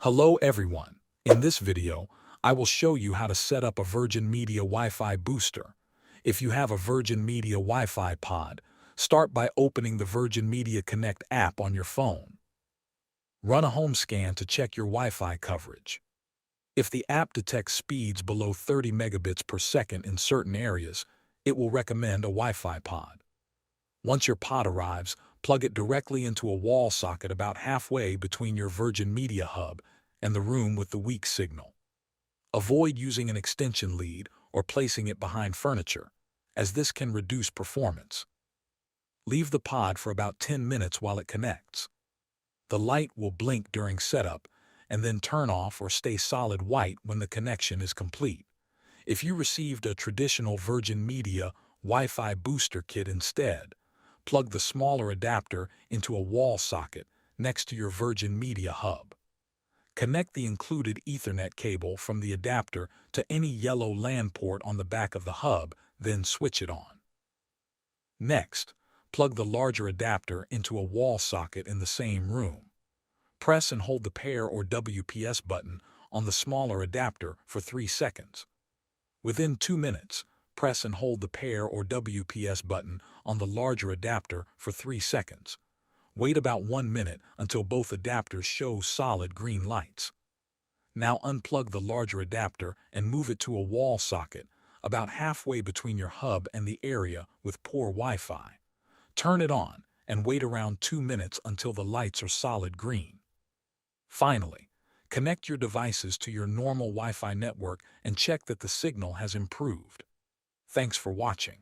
Hello everyone. In this video, I will show you how to set up a Virgin Media Wi-Fi booster. If you have a Virgin Media Wi-Fi pod, start by opening the Virgin Media Connect app on your phone. Run a home scan to check your Wi-Fi coverage. If the app detects speeds below 30 megabits per second in certain areas, it will recommend a Wi-Fi pod. Once your pod arrives, plug it directly into a wall socket about halfway between your Virgin Media hub and the room with the weak signal. Avoid using an extension lead or placing it behind furniture, as this can reduce performance. Leave the pod for about 10 minutes while it connects. The light will blink during setup and then turn off or stay solid white when the connection is complete. If you received a traditional Virgin Media Wi-Fi booster kit instead, plug the smaller adapter into a wall socket next to your Virgin Media hub. Connect the included Ethernet cable from the adapter to any yellow LAN port on the back of the hub, then switch it on. Next, plug the larger adapter into a wall socket in the same room. Press and hold the pair or WPS button on the smaller adapter for 3 seconds. Within 2 minutes, press and hold the pair or WPS button on the larger adapter for 3 seconds. Wait about 1 minute until both adapters show solid green lights. Now unplug the larger adapter and move it to a wall socket about halfway between your hub and the area with poor Wi-Fi. Turn it on and wait around 2 minutes until the lights are solid green. Finally, connect your devices to your normal Wi-Fi network and check that the signal has improved. Thanks for watching.